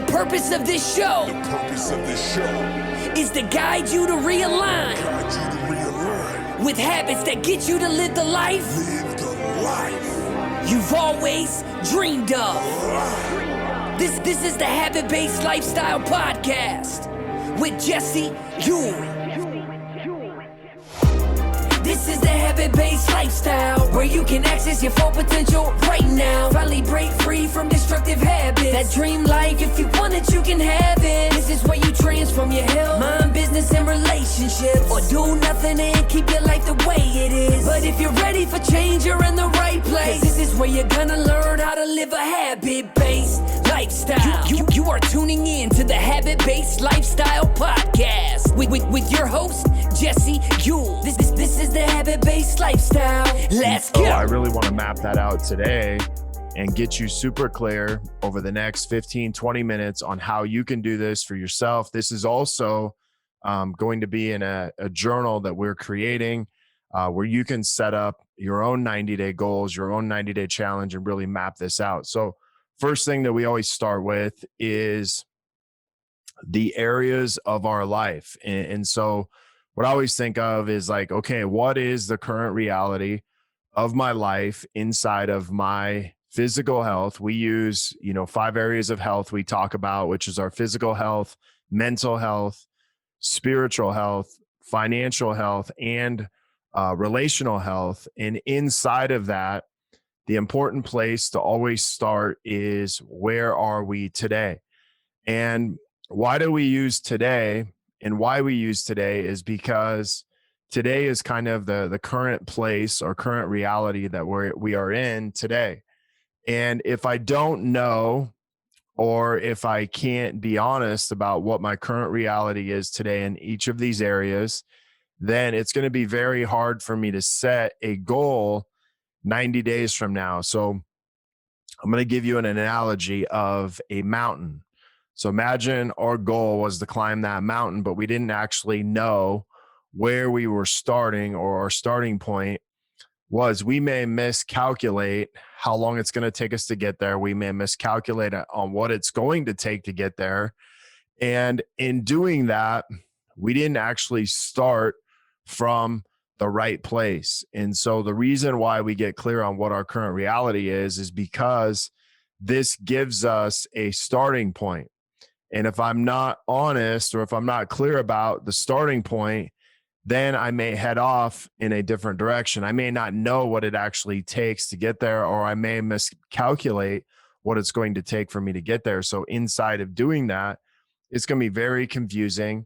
The purpose of this show is to guide you to realign with habits that get you to live the life you've always dreamed of. This is the Habit-Based Lifestyle Podcast with Jesse Ewing. This is the Habit-Based Lifestyle, where you can access your full potential right now. Finally break free from destructive habits. That dream life, if you want it, you can have it. This is where you transform your health, mind, business, and relationships. Or do nothing and keep your life the way it is. But if you're ready for change, you're in the right place. This is where you're gonna learn how to live a habit-based lifestyle. You are tuning in to the Habit-Based Lifestyle Podcast with your host, Jesse Ewing. This is the Habit-Based Lifestyle. Let's go. I really want to map that out today and get you super clear over the next 15, 20 minutes on how you can do this for yourself. This is also going to be in a journal that we're creating where you can set up your own 90-day goals, your own 90-day challenge, and really map this out. So first thing that we always start with is the areas of our life. And so what I always think of is like, okay, what is the current reality of my life inside of my physical health? We use, 5 areas of health we talk about, which is our physical health, mental health, spiritual health, financial health, and relational health. And inside of that, the important place to always start is, where are we today? And why do we use today? And why we use today is because today is kind of the current place or current reality that we are in today. And if I don't know, or if I can't be honest about what my current reality is today in each of these areas, then it's going to be very hard for me to set a goal 90 days from now. So I'm going to give you an analogy of a mountain. So imagine our goal was to climb that mountain, but we didn't actually know where we were starting, or our starting point was. We may miscalculate how long it's going to take us to get there. We may miscalculate on what it's going to take to get there. And in doing that, we didn't actually start from the right place. And so the reason why we get clear on what our current reality is because this gives us a starting point. And if I'm not honest, or if I'm not clear about the starting point, then I may head off in a different direction. I may not know what it actually takes to get there, or I may miscalculate what it's going to take for me to get there. So inside of doing that, it's going to be very confusing,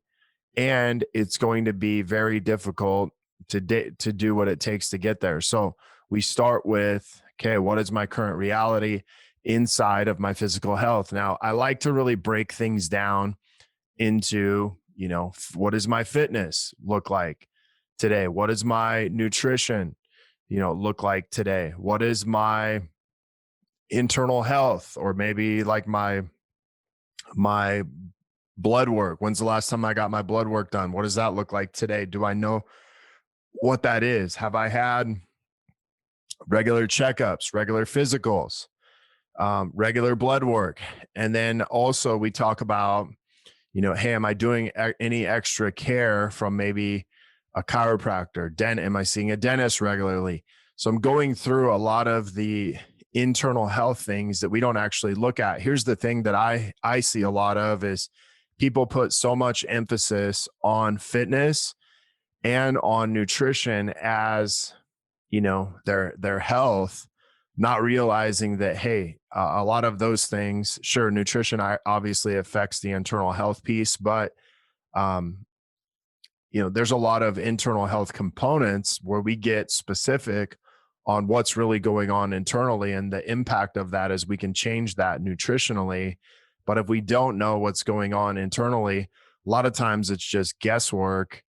and it's going to be very difficult to do what it takes to get there. So we start with, okay, what is my current reality inside of my physical health? Now, I like to really break things down into, what does my fitness look like today? What does my nutrition, look like today? What is my internal health, or maybe like my blood work? When's the last time I got my blood work done? What does that look like today? Do I know what that is? Have I had regular checkups, regular physicals, regular blood work? And then also we talk about, hey, am I doing any extra care from maybe a chiropractor? Am I seeing a dentist regularly? So I'm going through a lot of the internal health things that we don't actually look at. Here's the thing that I see a lot of is people put so much emphasis on fitness and on nutrition as, their health, not realizing that, hey, a lot of those things, sure, nutrition obviously affects the internal health piece, but, there's a lot of internal health components where we get specific on what's really going on internally, and the impact of that is we can change that nutritionally. But if we don't know what's going on internally, a lot of times it's just guesswork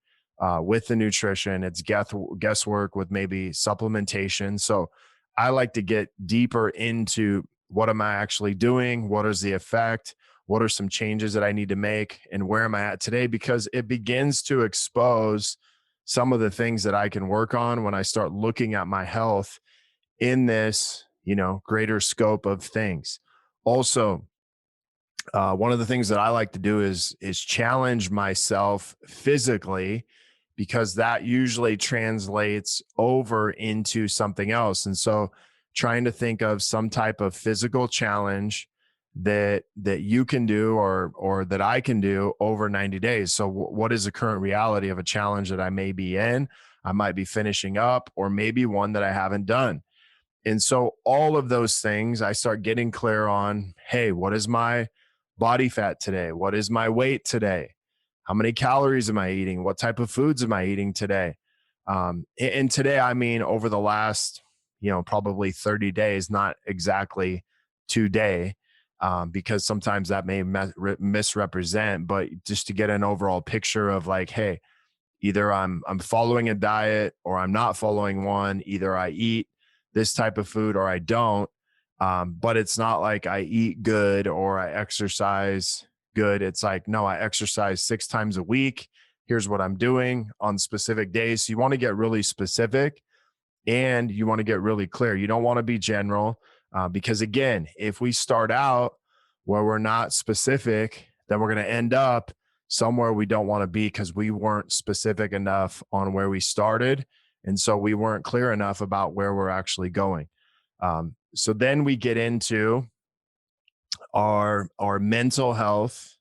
with the nutrition. It's guesswork with maybe supplementation. So I like to get deeper into, what am I actually doing? What is the effect? What are some changes that I need to make? And where am I at today? Because it begins to expose some of the things that I can work on when I start looking at my health in this, greater scope of things. Also, One of the things that I like to do is challenge myself physically, because that usually translates over into something else. And so trying to think of some type of physical challenge that you can do, or that I can do over 90 days. So what is the current reality of a challenge that I may be in, I might be finishing up, or maybe one that I haven't done. And so all of those things, I start getting clear on, hey, what is my body fat today? What is my weight today? How many calories am I eating? What type of foods am I eating today? And today, I mean, over the last, probably 30 days, not exactly today, because sometimes that may misrepresent, but just to get an overall picture of like, hey, either I'm following a diet or I'm not following one. Either I eat this type of food or I don't. But it's not like I eat good or I exercise good. It's like, no, I exercise 6 times a week. Here's what I'm doing on specific days. So you want to get really specific and you want to get really clear. You don't want to be general, because again, if we start out where we're not specific, then we're going to end up somewhere we don't want to be because we weren't specific enough on where we started. And so we weren't clear enough about where we're actually going. So then we get into our mental health.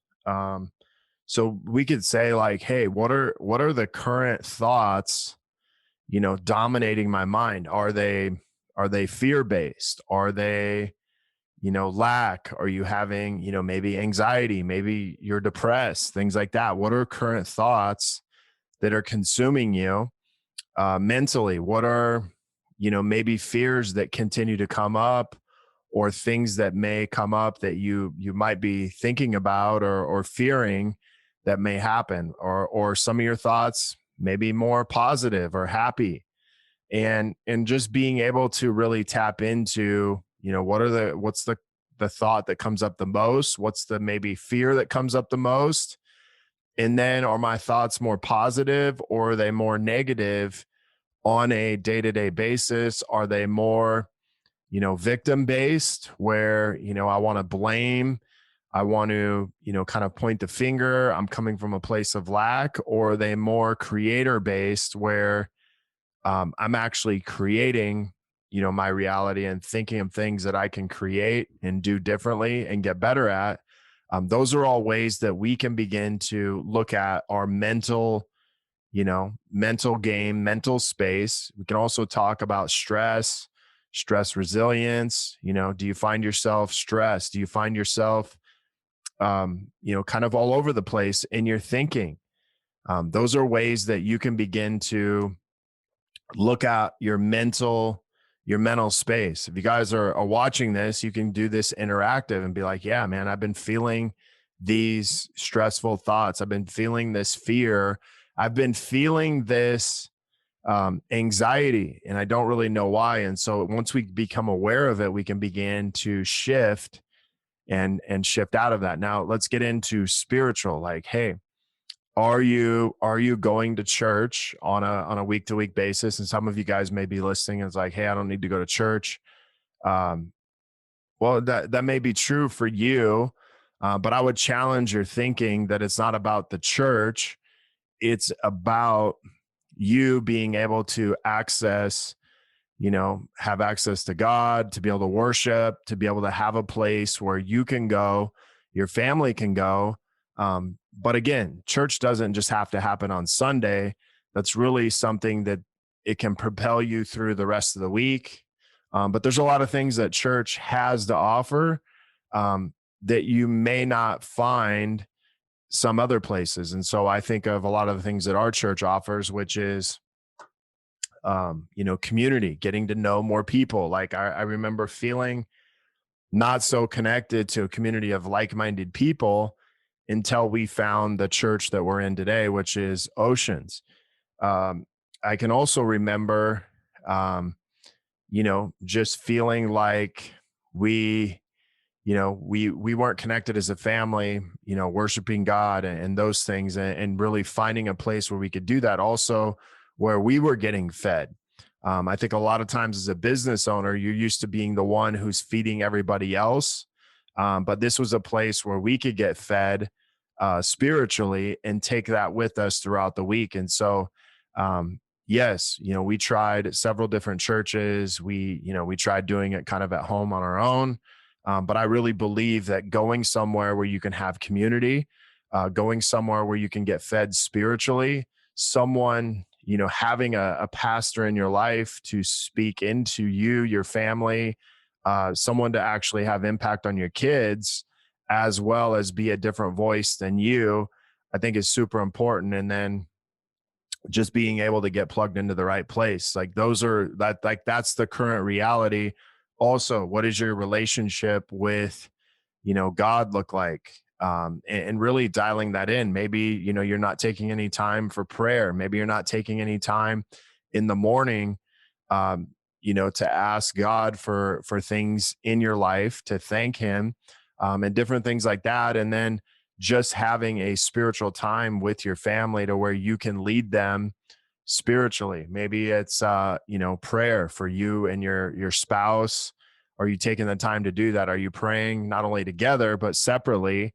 So we could say like, hey, what are the current thoughts, dominating my mind? Are they fear-based? Are they, lack? Are you having, maybe anxiety? Maybe you're depressed, things like that. What are current thoughts that are consuming you mentally? What are, maybe fears that continue to come up, or things that may come up that you might be thinking about or fearing that may happen, or some of your thoughts maybe more positive or happy, and just being able to really tap into, what's the thought that comes up the most? What's the maybe fear that comes up the most? And then are my thoughts more positive or are they more negative on a day-to-day basis? Are they more, victim based where, I want to blame, I want to, kind of point the finger, I'm coming from a place of lack? Or are they more creator based where I'm actually creating, my reality and thinking of things that I can create and do differently and get better at? Those are all ways that we can begin to look at our mental, mental game, mental space. We can also talk about stress resilience. Do you find yourself stressed? Do you find yourself, kind of all over the place in your thinking? Those are ways that you can begin to look at your mental space. If you guys are watching this, you can do this interactive and be like, yeah, man, I've been feeling these stressful thoughts. I've been feeling this fear. I've been feeling this anxiety, and I don't really know why. And so once we become aware of it, we can begin to shift and shift out of that. Now let's get into spiritual. Like, hey, are you going to church on a week to week basis? And some of you guys may be listening and it's like, hey, I don't need to go to church. Well, that may be true for you, but I would challenge your thinking that it's not about the church. It's about you being able to access, have access to God, to be able to worship, to be able to have a place where you can go, your family can go. But again, church doesn't just have to happen on Sunday. That's really something that it can propel you through the rest of the week. But there's a lot of things that church has to offer that you may not find some other places. And so I think of a lot of the things that our church offers, which is, community, getting to know more people. Like I remember feeling not so connected to a community of like-minded people until we found the church that we're in today, which is Oceans. I can also remember, just feeling like we weren't connected as a family, worshiping God and those things, and really finding a place where we could do that also, where we were getting fed. I think a lot of times as a business owner, you're used to being the one who's feeding everybody else. But this was a place where we could get fed spiritually and take that with us throughout the week. And so, yes, we tried several different churches. We tried doing it kind of at home on our own. But I really believe that going somewhere where you can have community, going somewhere where you can get fed spiritually, someone, having a pastor in your life to speak into you, your family, someone to actually have impact on your kids, as well as be a different voice than you, I think is super important. And then just being able to get plugged into the right place. That's the current reality. Also, what is your relationship with, God look like? And really dialing that in. Maybe, you're not taking any time for prayer. Maybe you're not taking any time in the morning, um, to ask God for things in your life, to thank him, and different things like that. And then just having a spiritual time with your family to where you can lead them spiritually. Maybe it's prayer for you and your spouse. Are you taking the time to do that? Are you praying not only together but separately?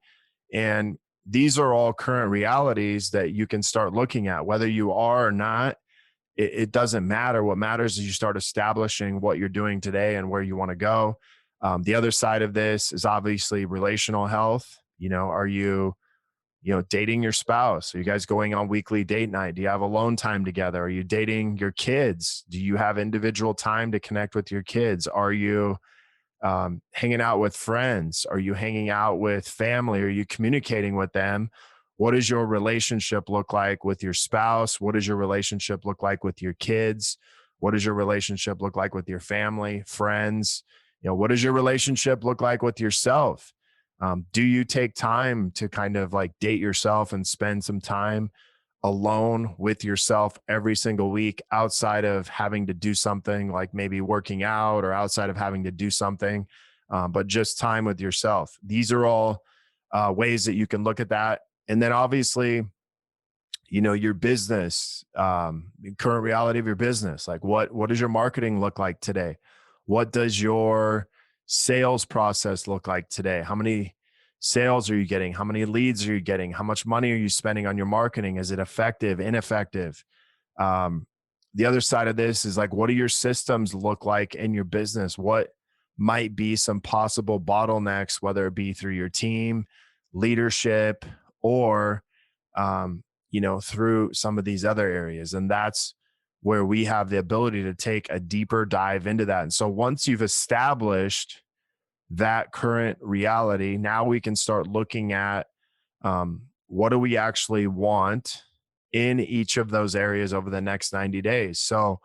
And these are all current realities that you can start looking at, whether you are or not. It doesn't matter. What matters is you start establishing what you're doing today and where you want to go. The other side of this is obviously relational health. Are you dating your spouse? Are you guys going on weekly date night? Do you have alone time together? Are you dating your kids? Do you have individual time to connect with your kids? Are you hanging out with friends? Are you hanging out with family? Are you communicating with them? What does your relationship look like with your spouse? What does your relationship look like with your kids? What does your relationship look like with your family, friends? What does your relationship look like with yourself? Do you take time to kind of like date yourself and spend some time alone with yourself every single week, outside of having to do something like maybe working out, or outside of having to do something, but just time with yourself? These are all ways that you can look at that. And then obviously, your business, the current reality of your business. Like what does your marketing look like today? What does your sales process look like today? How many sales are you getting? How many leads are you getting? How much money are you spending on your marketing? Is it effective, ineffective? Um, the other side of this is like, what do your systems look like in your business? What might be some possible bottlenecks, whether it be through your team, leadership, or through some of these other areas? And that's where we have the ability to take a deeper dive into that. And so once you've established that current reality, now we can start looking at what do we actually want in each of those areas over the next 90 days. So,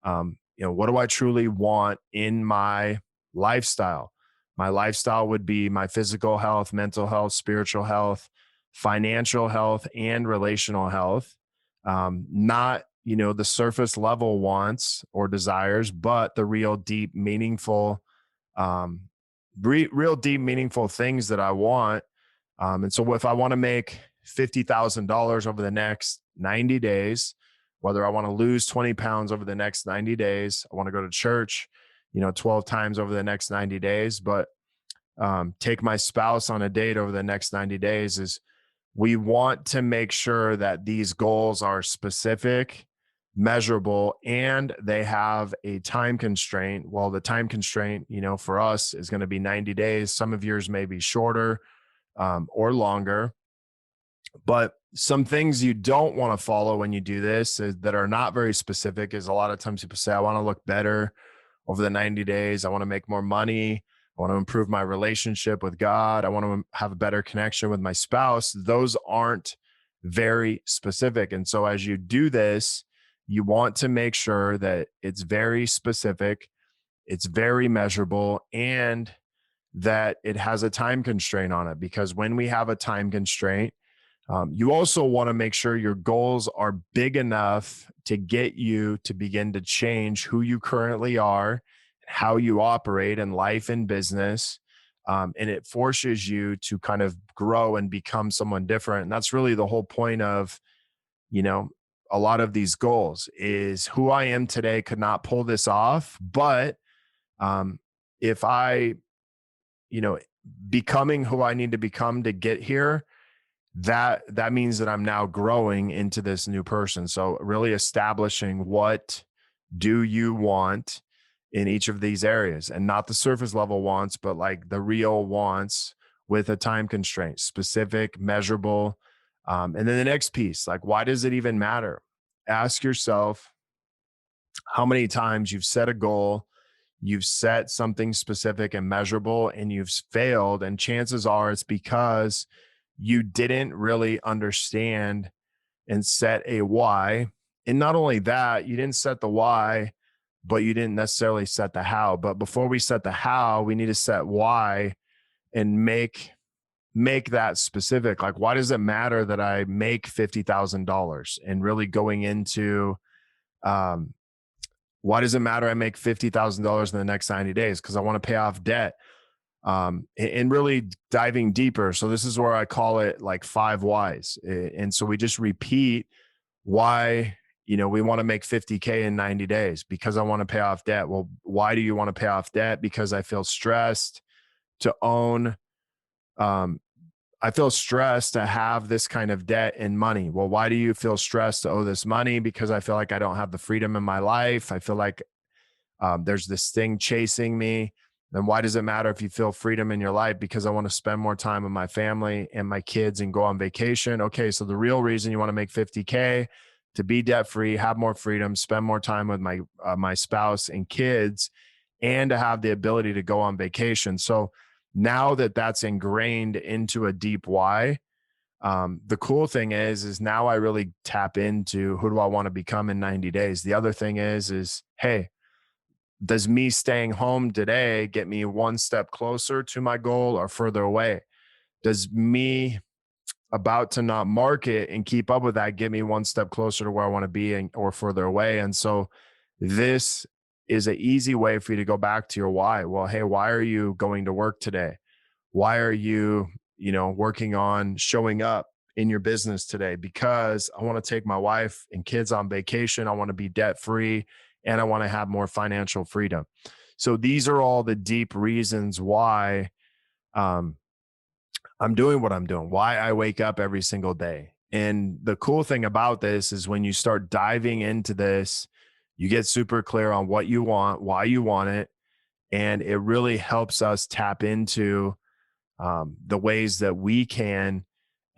what do I truly want in my lifestyle? My lifestyle would be my physical health, mental health, spiritual health, financial health, and relational health. Not, the surface level wants or desires, but the real deep, meaningful, real deep, meaningful things that I want. And so if I want to make $50,000 over the next 90 days, whether I want to lose 20 pounds over the next 90 days, I want to go to church, 12 times over the next 90 days, but take my spouse on a date over the next 90 days, is we want to make sure that these goals are specific, measurable, and they have a time constraint. Well, the time constraint, for us is going to be 90 days. Some of yours may be shorter or longer. But some things you don't want to follow when you do this that are not very specific is, a lot of times people say, I want to look better over the 90 days. I want to make more money. I want to improve my relationship with God. I want to have a better connection with my spouse. Those aren't very specific. And so as you do this, you want to make sure that it's very specific, it's very measurable, and that it has a time constraint on it. Because when we have a time constraint, you also want to make sure your goals are big enough to get you to begin to change who you currently are, how you operate in life and business. And it forces you to kind of grow and become someone different. And that's really the whole point of, a lot of these goals is, who I am today could not pull this off. But if I, becoming who I need to become to get here, that means that I'm now growing into this new person. So really establishing what do you want in each of these areas, and not the surface level wants, but like the real wants with a time constraint, specific, measurable. And then the next piece, like, why does it even matter? Ask yourself how many times you've set a goal, you've set something specific and measurable, and you've failed. And chances are it's because you didn't really understand and set a why. And not only that, you didn't set the why, but you didn't necessarily set the how. But before we set the how, we need to set why and make that specific. Like, why does it matter that I make $50,000? And really going into, why does it matter I make $50,000 in the next 90 days? Because I want to pay off debt. And really diving deeper. So this is where I call it like 5 whys. And so we just repeat why, we want to make 50K in 90 days because I want to pay off debt. Well, why do you want to pay off debt? Because I feel stressed to own, I feel stressed to have this kind of debt and money. Well, why do you feel stressed to owe this money? Because I feel like I don't have the freedom in my life. I feel like there's this thing chasing me. Then why does it matter if you feel freedom in your life? Because I want to spend more time with my family and my kids and go on vacation. Okay, so the real reason you want to make 50K to be debt free, have more freedom, spend more time with my spouse and kids, and to have the ability to go on vacation. So now that that's ingrained into a deep why, the cool thing is now I really tap into who do I want to become in 90 days. The other thing is, hey, does me staying home today get me one step closer to my goal or further away? Does me about to not market and keep up with that get me one step closer to where I want to be or further away? And so this is an easy way for you to go back to your why. Well, hey, why are you going to work today? Why are you, working on showing up in your business today? Because I want to take my wife and kids on vacation. I want to be debt free, and I want to have more financial freedom. So these are all the deep reasons why I'm doing what I'm doing, why I wake up every single day. And the cool thing about this is when you start diving into this, you get super clear on what you want, why you want it. And it really helps us tap into the ways that we can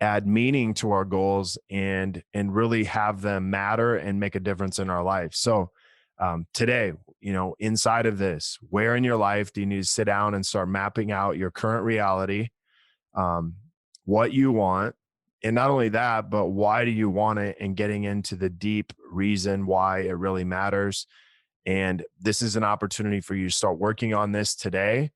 add meaning to our goals and really have them matter and make a difference in our life. So today, inside of this, where in your life do you need to sit down and start mapping out your current reality, what you want, and not only that, but why do you want it, and getting into the deep reason why it really matters. And this is an opportunity for you to start working on this today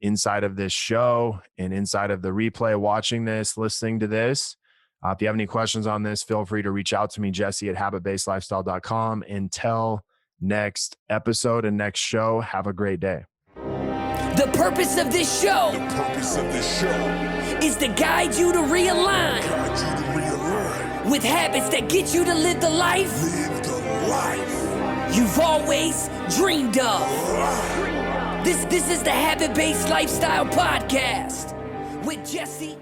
inside of this show and inside of the replay, watching this, listening to this. If you have any questions on this, feel free to reach out to me, Jesse at habitbasedlifestyle.com. Until next episode and next show, have a great day. The purpose of this show is to guide you to realign with habits that get you to live the life you've always dreamed of. This is the Habit-Based Lifestyle Podcast with Jesse